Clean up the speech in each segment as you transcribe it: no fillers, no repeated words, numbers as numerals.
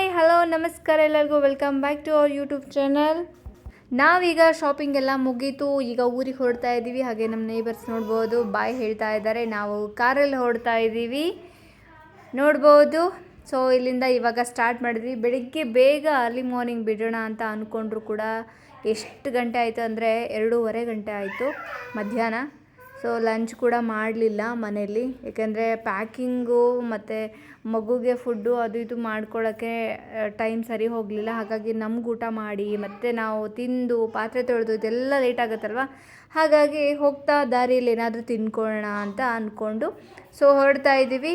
Hi hello ನಮಸ್ಕಾರ ಎಲ್ಲರಿಗೂ welcome back to our YouTube channel. ನಾವೀಗ ಶಾಪಿಂಗ್ ಎಲ್ಲ ಮುಗೀತು, ಈಗ ಊರಿಗೆ ಹೊರಡ್ತಾ ಇದ್ದೀವಿ. ಹಾಗೆ ನಮ್ಮ ನೇಬರ್ಸ್ ನೋಡ್ಬೋದು ಬಾಯ್ ಹೇಳ್ತಾ ಇದ್ದಾರೆ. ನಾವು ಕಾರಲ್ಲಿ ಹೊರಡ್ತಾ ಇದ್ದೀವಿ ನೋಡ್ಬೋದು. ಸೊ ಇಲ್ಲಿಂದ ಇವಾಗ ಸ್ಟಾರ್ಟ್ ಮಾಡಿದ್ವಿ. ಬೆಳಿಗ್ಗೆ ಬೇಗ ಅರ್ಲಿ ಮಾರ್ನಿಂಗ್ ಬಿಡೋಣ ಅಂತ ಅಂದ್ಕೊಂಡ್ರು ಕೂಡ ಎಷ್ಟು ಗಂಟೆ ಆಯಿತು ಅಂದರೆ 2:30 ಗಂಟೆ ಆಯಿತು ಮಧ್ಯಾಹ್ನ. ಸೊ ಲಂಚ್ ಕೂಡ ಮಾಡಲಿಲ್ಲ ಮನೇಲಿ, ಏಕೆಂದರೆ ಪ್ಯಾಕಿಂಗು ಮತ್ತು ಮಗುಗೆ ಫುಡ್ಡು ಅದು ಇದು ಮಾಡ್ಕೊಳ್ಳೋಕ್ಕೆ ಟೈಮ್ ಸರಿ ಹೋಗಲಿಲ್ಲ. ಹಾಗಾಗಿ ನಮ್ಗೆ ಊಟ ಮಾಡಿ ಮತ್ತು ನಾವು ತಿಂದು ಪಾತ್ರೆ ತೊಳೆದು ಇದೆಲ್ಲ ಲೇಟ್ ಆಗುತ್ತಲ್ವ. ಹಾಗಾಗಿ ಹೋಗ್ತಾ ದಾರಿಯಲ್ಲಿ ಏನಾದರೂ ತಿನ್ಕೊಳ್ಳೋಣ ಅಂತ ಅಂದ್ಕೊಂಡು ಸೊ ಹೊರಡ್ತಾ ಇದ್ದೀವಿ.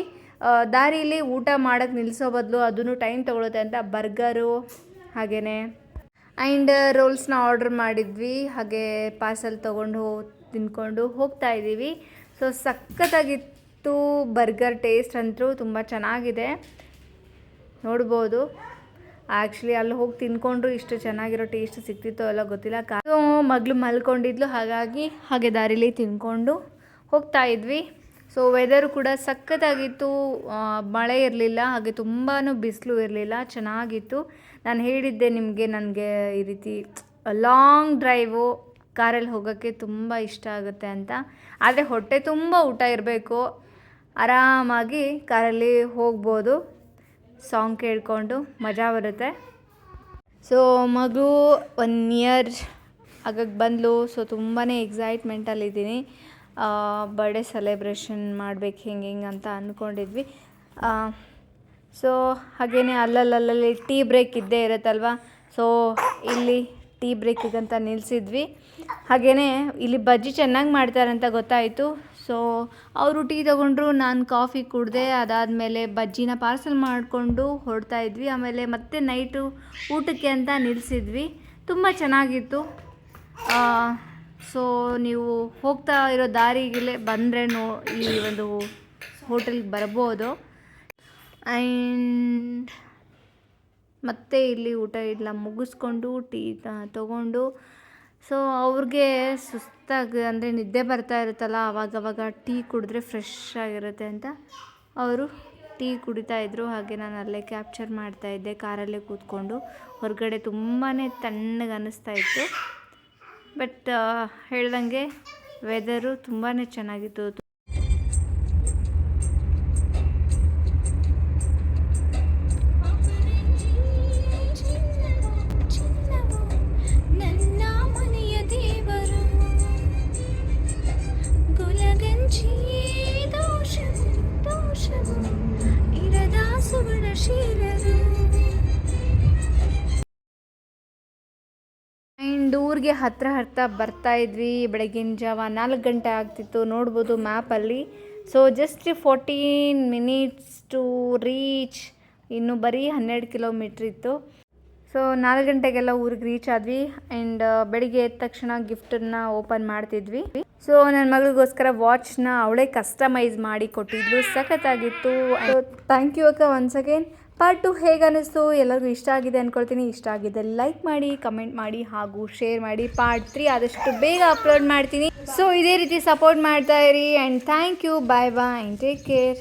ದಾರಿಯಲ್ಲಿ ಊಟ ಮಾಡೋಕ್ಕೆ ನಿಲ್ಲಿಸೋ ಬದಲು ಅದನ್ನು ಟೈಮ್ ತೊಗೊಳುತ್ತೆ ಅಂತ ಬರ್ಗರು ಹಾಗೆಯೇ ಆ್ಯಂಡ್ ರೋಲ್ಸ್ನ ಆರ್ಡ್ರ್ ಮಾಡಿದ್ವಿ. ಹಾಗೆ ಪಾರ್ಸಲ್ ತೊಗೊಂಡು ತಿಂದ್ಕೊಂಡು ಹೋಗ್ತಾ ಇದ್ದೀವಿ. ಸೊ ಸಖತ್ತಾಗಿತ್ತು ಬರ್ಗರ್, ಟೇಸ್ಟ್ ಅಂತೂ ತುಂಬ ಚೆನ್ನಾಗಿದೆ ನೋಡ್ಬೋದು. ಆ್ಯಕ್ಚುಲಿ ಅಲ್ಲಿ ಹೋಗಿ ತಿಂದ್ಕೊಂಡ್ರು ಇಷ್ಟು ಚೆನ್ನಾಗಿರೋ ಟೇಸ್ಟ್ ಸಿಗ್ತಿತ್ತೋ ಎಲ್ಲ ಗೊತ್ತಿಲ್ಲ. ಸೊ ಮಗಳು ಮಲ್ಕೊಂಡಿದ್ಲು, ಹಾಗೆ ದಾರಿಲಿ ತಿಂದ್ಕೊಂಡು ಹೋಗ್ತಾ ಇದ್ವಿ. ಸೊ ವೆದರು ಕೂಡ ಸಖತ್ತಾಗಿತ್ತು, ಮಳೆ ಇರಲಿಲ್ಲ, ಹಾಗೆ ತುಂಬಾ ಬಿಸಿಲು ಇರಲಿಲ್ಲ, ಚೆನ್ನಾಗಿತ್ತು. ನಾನು ಹೇಳಿದ್ದೆ ನಿಮಗೆ, ನನಗೆ ಈ ರೀತಿ ಲಾಂಗ್ ಡ್ರೈವು ಕಾರಲ್ಲಿ ಹೋಗೋಕ್ಕೆ ತುಂಬ ಇಷ್ಟ ಆಗುತ್ತೆ ಅಂತ. ಆದರೆ ಹೊಟ್ಟೆ ತುಂಬ ಊಟ ಇರಬೇಕು, ಆರಾಮಾಗಿ ಕಾರಲ್ಲಿ ಹೋಗ್ಬೋದು, ಸಾಂಗ್ ಕೇಳಿಕೊಂಡು ಮಜಾ ಬರುತ್ತೆ. ಸೊ ಮಗು 1 ಇಯರ್ ಆಗಕ್ಕೆ ಬಂದಳು. ಸೊ ತುಂಬಾ ಎಕ್ಸೈಟ್ಮೆಂಟಲ್ಲಿದ್ದೀನಿ. ಬರ್ಡೇ ಸೆಲೆಬ್ರೇಷನ್ ಮಾಡ್ಬೇಕು ಹಿಂಗೆ ಅಂತ ಅಂದ್ಕೊಂಡಿದ್ವಿ. ಸೊ ಹಾಗೆಯೇ ಅಲ್ಲಲ್ಲಿ ಟೀ ಬ್ರೇಕ್ ಇದ್ದೇ ಇರುತ್ತಲ್ವ. ಸೊ ಇಲ್ಲಿ ಟೀ ಬ್ರೇಕಿಗಂತ ನಿಲ್ಲಿಸಿದ್ವಿ. ಹಾಗೆಯೇ ಇಲ್ಲಿ ಬಜ್ಜಿ ಚೆನ್ನಾಗಿ ಮಾಡ್ತಾರಂತ ಗೊತ್ತಾಯಿತು. ಸೊ ಅವರು ಟೀ ತೊಗೊಂಡ್ರು, ನಾನು ಕಾಫಿ ಕುಡಿದೆ. ಅದಾದಮೇಲೆ ಬಜ್ಜಿನ ಪಾರ್ಸಲ್ ಮಾಡಿಕೊಂಡು ಹೊರಡ್ತಾ ಇದ್ವಿ. ಆಮೇಲೆ ಮತ್ತೆ ನೈಟು ಊಟಕ್ಕೆ ಅಂತ ನಿಲ್ಲಿಸಿದ್ವಿ. ತುಂಬ ಚೆನ್ನಾಗಿತ್ತು. ಸೊ ನೀವು ಹೋಗ್ತಾ ಇರೋ ದಾರಿಗೇ ಬಂದರೆ ಈ ಒಂದು ಹೋಟೆಲ್ಗೆ ಬರ್ಬೋದು. ಆ್ಯಂಡ್ ಮತ್ತೆ ಇಲ್ಲಿ ಊಟ ಇಲ್ಲ ಮುಗಿಸ್ಕೊಂಡು ಟೀ ತೊಗೊಂಡು, ಸೊ ಅವ್ರಿಗೆ ಸುಸ್ತಾಗಿ ಅಂದರೆ ನಿದ್ದೆ ಬರ್ತಾ ಇರುತ್ತಲ್ಲ, ಆವಾಗವಾಗ ಟೀ ಕುಡಿದ್ರೆ ಫ್ರೆಶ್ ಆಗಿರುತ್ತೆ ಅಂತ ಅವರು ಟೀ ಕುಡಿತಾಯಿದ್ರು. ಹಾಗೆ ನಾನು ಅಲ್ಲೇ ಕ್ಯಾಪ್ಚರ್ ಮಾಡ್ತಾಯಿದ್ದೆ ಕಾರಲ್ಲೇ ಕೂತ್ಕೊಂಡು. ಹೊರಗಡೆ ತುಂಬಾ ತಣ್ಣಗೆ ಅನ್ನಿಸ್ತಾ ಇತ್ತು. ಬಟ್ ಹೇಳ್ದಂಗೆ ವೆದರು ತುಂಬಾ ಚೆನ್ನಾಗಿತ್ತು. ಆ್ಯಂಡ್ ಊರಿಗೆ ಹತ್ರ ಬರ್ತಾ ಇದ್ವಿ. ಬೆಳಗಿನ ಜಾವ 4 ಗಂಟೆ ಆಗ್ತಿತ್ತು ನೋಡ್ಬೋದು ಮ್ಯಾಪಲ್ಲಿ. So just 14 minutes to reach. ಇನ್ನು ಬರೀ 12 ಕಿಲೋಮೀಟ್ರ್ ಇತ್ತು. ಸೊ 4 ಗಂಟೆಗೆಲ್ಲ ಊರಿಗೆ ರೀಚ್ ಆದ್ವಿ. ಆ್ಯಂಡ್ ಬೆಳಿಗ್ಗೆ ಎದ್ದ ತಕ್ಷಣ ಗಿಫ್ಟನ್ನು ಓಪನ್ ಮಾಡ್ತಿದ್ವಿ. ಸೊ ನನ್ನ ಮಗಳಿಗೋಸ್ಕರ ವಾಚ್ನ ಅವಳೇ ಕಸ್ಟಮೈಸ್ ಮಾಡಿ ಕೊಟ್ಟಿದ್ಲು, ಸಖತ್ತಾಗಿತ್ತು. ಥ್ಯಾಂಕ್ ಯು ಅಕ್ಕ ಒನ್ಸ್ ಅಗೇನ್. ಪಾರ್ಟ್ 2 ಹೇಗೆ ಅನ್ನಿಸ್ತು, ಎಲ್ಲರಿಗೂ ಇಷ್ಟ ಆಗಿದೆ ಅಂದ್ಕೊಳ್ತೀನಿ. ಇಷ್ಟ ಆಗಿದೆ ಲೈಕ್ ಮಾಡಿ, ಕಮೆಂಟ್ ಮಾಡಿ ಹಾಗೂ ಶೇರ್ ಮಾಡಿ. ಪಾರ್ಟ್ 3 ಆದಷ್ಟು ಬೇಗ ಅಪ್ಲೋಡ್ ಮಾಡ್ತೀನಿ. ಸೊ ಇದೇ ರೀತಿ ಸಪೋರ್ಟ್ ಮಾಡ್ತಾ ಇರಿ. And thank you, bye bye and take care.